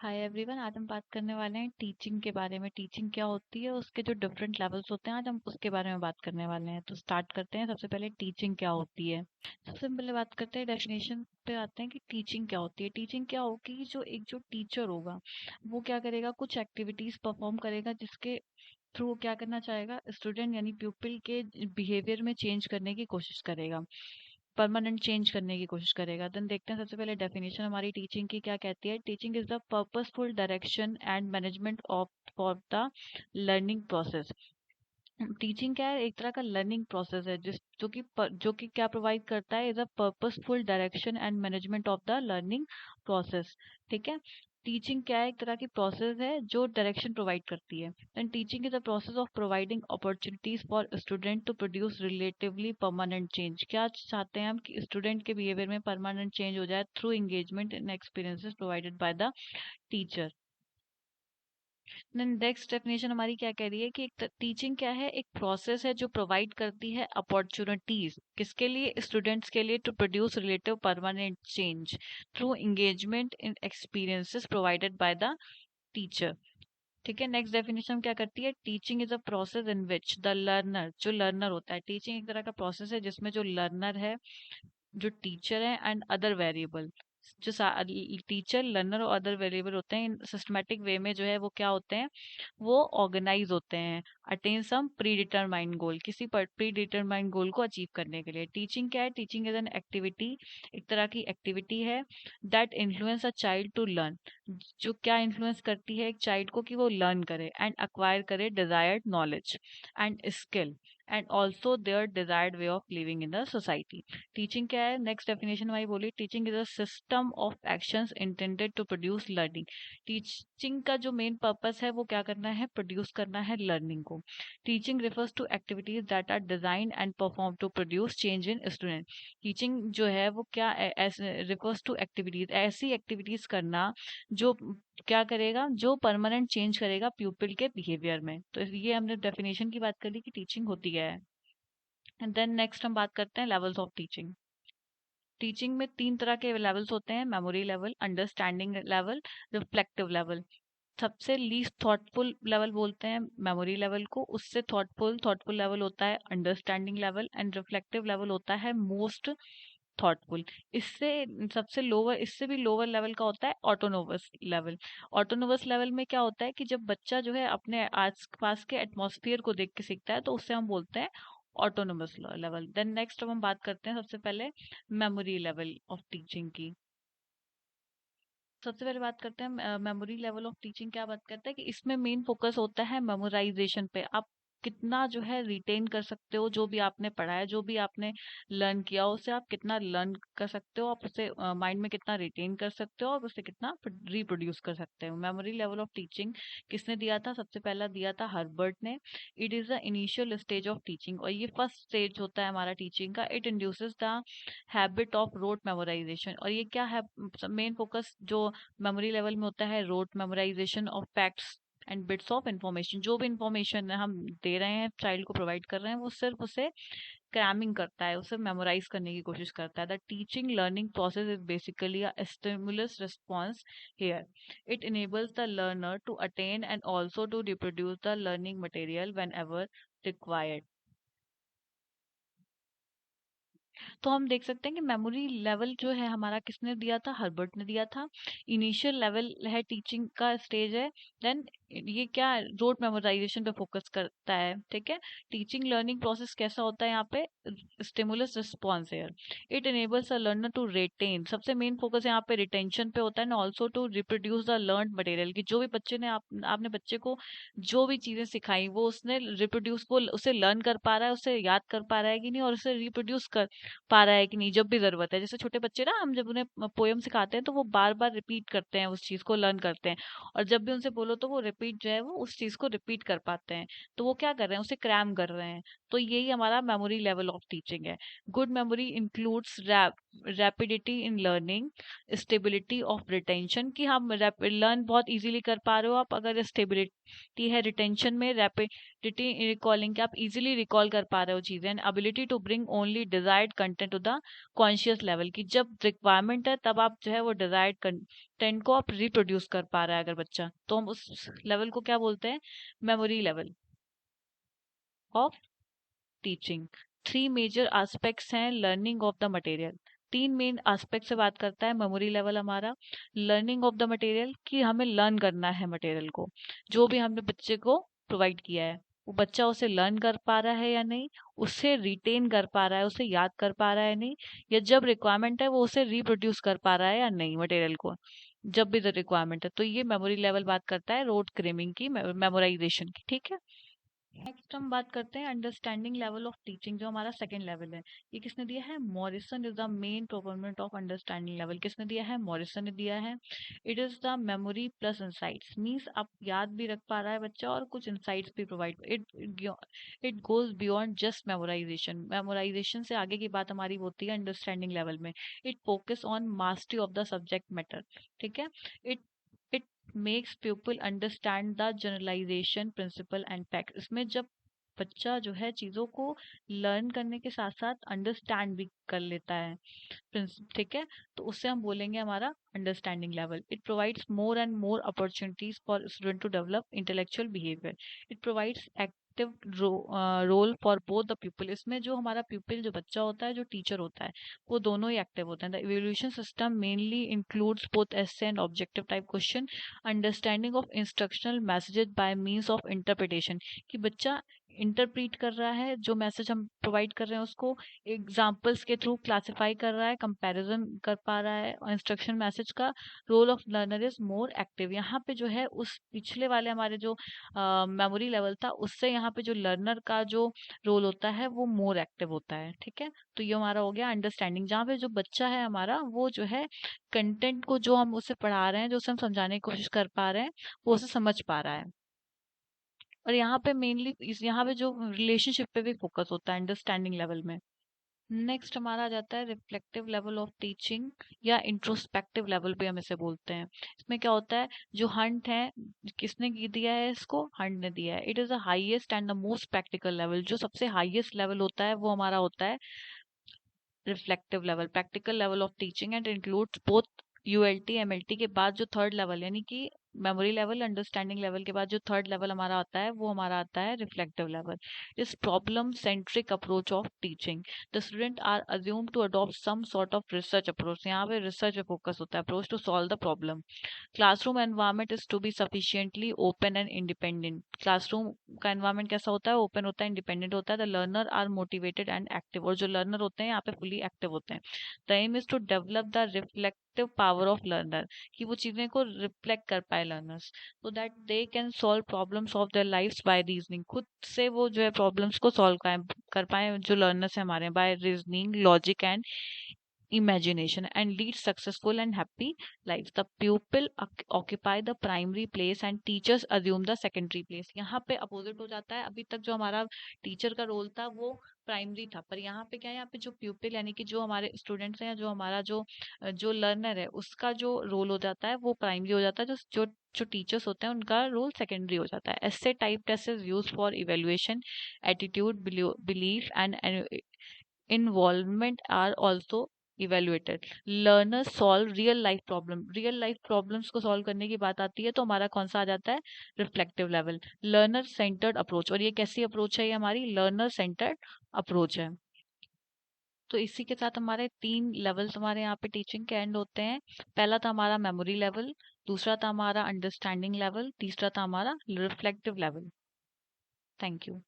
Hi everyone, आज हम बात करने वाले हैं टीचिंग के बारे में। टीचिंग क्या होती है, उसके जो डिफरेंट लेवल्स होते हैं, आज हम उसके बारे में बात करने वाले हैं। तो स्टार्ट करते हैं। सबसे पहले टीचिंग क्या होती है। सबसे पहले बात करते हैं, डेफिनेशन पे आते हैं कि टीचिंग क्या होती है। टीचिंग क्या होगी, जो टीचर होगा वो क्या करेगा, कुछ एक्टिविटीज परफॉर्म करेगा जिसके थ्रू वो क्या करना चाहेगा, स्टूडेंट यानी प्यूपिल के बिहेवियर में चेंज करने की कोशिश करेगा, परमानेंट चेंज करने की कोशिश करेगा। देन देखते हैं सबसे पहले डेफिनेशन हमारी टीचिंग की क्या कहती है। Teaching is the purposeful direction and management of for the learning process. Teaching क्या है, एक तरह का लर्निंग प्रोसेस है जो कि क्या प्रोवाइड करता है, is a purposeful direction and management of the learning process. ठीक है। टीचिंग क्या है, एक तरह की प्रोसेस है जो डायरेक्शन प्रोवाइड करती है। And teaching is a process of providing opportunities for student to produce relatively permanent change. क्या चाहते हैं हम कि स्टूडेंट के बिहेवियर में परमानेंट चेंज हो जाए through engagement in experiences provided by the teacher. Next definition हमारी क्या कह रही है कि टीचिंग क्या है, एक प्रोसेस है जो प्रोवाइड करती है अपॉर्चुनिटीज किसके लिए, स्टूडेंट्स के लिए, to produce relative permanent change through engagement in experiences provided by the teacher. ठीक है। नेक्स्ट डेफिनेशन क्या करती है, teaching is a process in which the learner, जो लर्नर होता है, टीचिंग एक तरह का प्रोसेस है जिसमें जो लर्नर है, जो टीचर है एंड अदर वेरिएबल, जो टीचर, लर्नर और अदर वेरिएबल होते हैं, इन सिस्टमेटिक वे में जो है वो क्या होते हैं, वो ऑर्गेनाइज होते हैं, अटेन सम प्री डिटरमाइंड गोल, किसी प्री डिटरमाइंड गोल को अचीव करने के लिए। टीचिंग क्या है, टीचिंग इज एन एक्टिविटी, एक तरह की एक्टिविटी है that influence a child to learn, जो क्या इन्फ्लुएंस करती है एक चाइल्ड को कि वो लर्न करे एंड अक्वायर करे desired knowledge and skill and also their desired way of living in the society. Teaching क्या है, नेक्स्ट डेफिनेशन हमारी बोली, teaching is a system of actions intended to produce learning. Teaching का जो main purpose है वो क्या करना है, प्रोड्यूस करना है लर्निंग को। Teaching refers to activities that are design and perform to produce change in student. Teaching जो है वो क्या रिफर्स टू एक्टिविटीज, ऐसी एक्टिविटीज करना जो क्या करेगा, जो परमानेंट चेंज करेगा प्यूपिल के बिहेवियर में। तो ये हमने डेफिनेशन की बात कर ली कि टीचिंग होती क्या है। एंड देन नेक्स्ट हम बात करते हैं लेवल्स ऑफ टीचिंग। टीचिंग में तीन तरह के लेवल्स होते हैं, memory level, understanding level, reflective level. सबसे लीस्ट थॉटफुल लेवल बोलते हैं मेमोरी लेवल को, उससे थॉटफुल लेवल होता है understanding level, and reflective level होता है मोस्ट थॉटफुल। इससे सबसे लोअर, इससे भी लोअर लेवल का होता है ऑटोनोवस लेवल। ऑटोनोवस लेवल में क्या होता है कि जब बच्चा जो है अपने आस पास के एटमॉस्फेयर को देख के सीखता है, तो उससे हम बोलते हैं ऑटोनोमस लेवल। देन नेक्स्ट हम बात करते हैं सबसे पहले मेमोरी लेवल ऑफ टीचिंग की। सबसे पहले बात करते हैं मेमोरी लेवल ऑफ टीचिंग क्या बात करता है कि इसमें मेन फोकस होता है मेमोराइजेशन पे। आप कितना जो है रिटेन कर सकते हो, जो भी आपने पढ़ा है, जो भी आपने लर्न किया हो, उसे आप कितना लर्न कर सकते हो, आप उसे माइंड में कितना रिटेन कर सकते हो और उसे कितना रिप्रोड्यूस कर सकते हो। मेमोरी लेवल ऑफ टीचिंग किसने दिया था, सबसे पहला दिया था हर्बर्ट ने। It is the initial stage of teaching, और ये फर्स्ट स्टेज होता है हमारा टीचिंग का। It induces the habit of rote memorization, और ये क्या है, मेन फोकस जो मेमोरी लेवल में होता है, rote memorization of facts and bits of information. जो भी इंफॉर्मेशन हम दे रहे हैं, चाइल्ड को प्रोवाइड कर रहे हैं, वो सिर्फ उसे क्रैमिंग करता है, उसे मेमोराइज करने की कोशिश करता है। The teaching learning process is basically a stimulus response here. It enables the learner to attain and also to reproduce the learning material whenever required. तो हम देख सकते हैं कि मेमोरी लेवल जो है हमारा किसने दिया था, हर्बर्ट ने दिया था। इनिशियल लेवल है, टीचिंग का स्टेज है। देन ये क्या, रोट मेमोराइजेशन पे फोकस करता है। ठीक है। टीचिंग लर्निंग प्रोसेस कैसा होता है यहाँ पे, स्टिमुलस रिस्पॉन्स है। It enables a learner to retain, सबसे मेन फोकस यहाँ पे रिटेंशन पे होता है ना, also to reproduce the learn material, कि जो भी बच्चे ने आपने बच्चे को जो भी चीजें सिखाई वो उसने रिप्रोड्यूस, वो उसे लर्न कर पा रहा है, उसे याद कर पा रहा है कि नहीं, और उसे रिप्रोड्यूस कर पा रहा है कि नहीं जब भी जरूरत है। जैसे छोटे बच्चे ना, हम जब उन्हें पोयम सिखाते हैं तो वो बार बार रिपीट करते हैं, उस चीज को लर्न करते हैं, और जब भी उनसे बोलो तो वो रिपीट जो है वो उस चीज को रिपीट कर पाते हैं। तो वो क्या कर रहे हैं, उसे क्रैम कर रहे हैं। तो यही हमारा मेमोरी लेवल ऑफ टीचिंग है। Good memory includes rapidity in learning, stability of retention, कि हम लर्न बहुत इजीली कर पा रहे हो आप, अगर स्टेबिलिटी है रिटेंशन में, रैपिडिटी रिकॉलिंग, कि आप इजीली रिकॉल कर पा रहे हो चीजें, and ability to bring only desired content to the conscious level, की जब रिक्वायरमेंट है तब आप जो है वो डिजायर्ड कंटेंट को आप रिप्रोड्यूस कर पा रहा है अगर बच्चा, तो हम उस लेवल को क्या बोलते हैं, memory level of teaching. Three major aspects हैं लर्निंग ऑफ द मटेरियल। तीन मेन एस्पेक्ट से बात करता है मेमोरी लेवल हमारा। लर्निंग ऑफ द मटेरियल, कि हमें लर्न करना है मटेरियल को, जो भी हमने बच्चे को प्रोवाइड किया है वो बच्चा उसे लर्न कर पा रहा है या नहीं, उसे रिटेन कर पा रहा है, उसे याद कर पा रहा है नहीं, या जब रिक्वायरमेंट है वो उसे रिप्रोड्यूस कर पा रहा है या नहीं मटेरियल को, जब भी रिक्वायरमेंट है। तो ये मेमोरी लेवल बात करता है रोट क्रेमिंग की, मेमोराइजेशन की, ठीक है। नेक्स्ट हम बात करते हैं अंडरस्टैंडिंग लेवल ऑफ टीचिंग, जो हमारा सेकंड लेवल है। ये किसने दिया है, Morrison is the main proponent of understanding level. किसने दिया है, मॉरिसन ने दिया है। It is the memory plus insights, means आप याद भी रख पा रहा है बच्चा और कुछ इंसाइट्स भी provide, it goes beyond just memorization. Memorization से आगे की बात हमारी होती है अंडरस्टैंडिंग लेवल में। It focus on mastery of the subject matter, ठीक है। It it makes people understand the generalization principle and fact. इसमें जब बच्चा जो है चीजों को लर्न करने के साथ साथ अंडरस्टैंड भी कर लेता है, ठीक है, तो उससे हम बोलेंगे हमारा understanding level. It provides more and more opportunities for student to develop intellectual behaviour. It provides active role for both the people. इसमें जो हमारा पीपल, जो बच्चा होता है, जो टीचर होता है, वो दोनों ही एक्टिव होते हैं। The evolution system mainly includes both essay and objective type question. Understanding of instructional messages by means of interpretation, कि बच्चा इंटरप्रीट कर रहा है जो मैसेज हम प्रोवाइड कर रहे हैं उसको, एग्जाम्पल्स के थ्रू क्लासिफाई कर रहा है, कंपैरिजन कर पा रहा है इंस्ट्रक्शन मैसेज का। Role of learner is more active, यहाँ पे जो है उस पिछले वाले हमारे जो मेमोरी लेवल था उससे यहाँ पे जो लर्नर का जो रोल होता है वो मोर एक्टिव होता है, ठीक है। तो ये हमारा हो गया अंडरस्टैंडिंग, जहाँ पे जो बच्चा है हमारा वो जो है कंटेंट को जो हम उसे पढ़ा रहे हैं, जो उसे हम समझाने की कोशिश कर पा रहे हैं, वो उसे समझ पा रहा है। और यहाँ पे मेनली इस यहाँ पे जो रिलेशनशिप पे भी फोकस होता है अंडरस्टैंडिंग लेवल में। नेक्स्ट हमारा आ जाता है रिफ्लेक्टिव लेवल ऑफ टीचिंग, या इंट्रोस्पेक्टिव लेवल भी हम इसे बोलते हैं। इसमें क्या होता है, जो हंट है, किसने दिया है इसको, हंट ने दिया है। It is the highest and the most practical level, जो सबसे हाईएस्ट लेवल होता है वो हमारा होता है reflective level, practical level of teaching, and includes both यूएलटी MLT के बाद जो थर्ड लेवल, यानी कि मेमोरी लेवल अंडरस्टैंडिंग लेवल के बाद जो थर्ड लेवल हमारा आता है वो हमारा आता है रिफ्लेक्टिव लेवल। इस problem centric approach of teaching, the student are assume to adopt some sort of research approach, यहाँ पे रिसर्च पे फोकस होता है, approach to solve the problem. Classroom environment is to be sufficiently open and independent, classroom का environment कैसा होता है, open होता है, इंडिपेंडेंट होता है। The learner are motivated and active, और जो लर्नर होते हैं यहाँ पे फुली एक्टिव होते हैं। The aim is to develop the reflective power of learner, कि वो चीजें को रिफ्लेक्ट कर पाए learners, so that they can solve problems of their lifes by reasoning, खुद से वो जो है प्रॉब्लम्स को सॉल्व कर पाए जो लर्नर्स है हमारे, by reasoning, logic and imagination, and lead successful and happy lives. The pupil occupy the primary place and teachers assume the secondary place. यहाँ पे अपोजिट हो जाता है, अभी तक जो हमारा टीचर का रोल था वो प्राइमरी था, पर यहाँ पे क्या है, यहाँ पे जो प्यूपिल यानी कि जो हमारे स्टूडेंट्स हैं, जो हमारा जो जो लर्नर है उसका जो रोल हो जाता है वो प्राइमरी हो जाता है, जो जो जो टीचर्स होते हैं उनका रोल सेकेंडरी हो जाता है। ऐसे type test is use for evaluation, attitude, belief and involvement are also evaluated. Learners solve real life problem, real life problems को solve करने की बात आती है तो हमारा कौन सा आ जाता है, reflective level. Learner centred approach, और ये कैसी अप्रोच है, ये हमारी लर्नर सेंटर्ड अप्रोच है। तो इसी के साथ हमारे तीन लेवल्स हमारे यहाँ पे टीचिंग के एंड होते हैं। पहला था हमारा मेमोरी लेवल, दूसरा था हमारा अंडरस्टैंडिंग लेवल, तीसरा था हमारा रिफ्लेक्टिव लेवल। Thank you.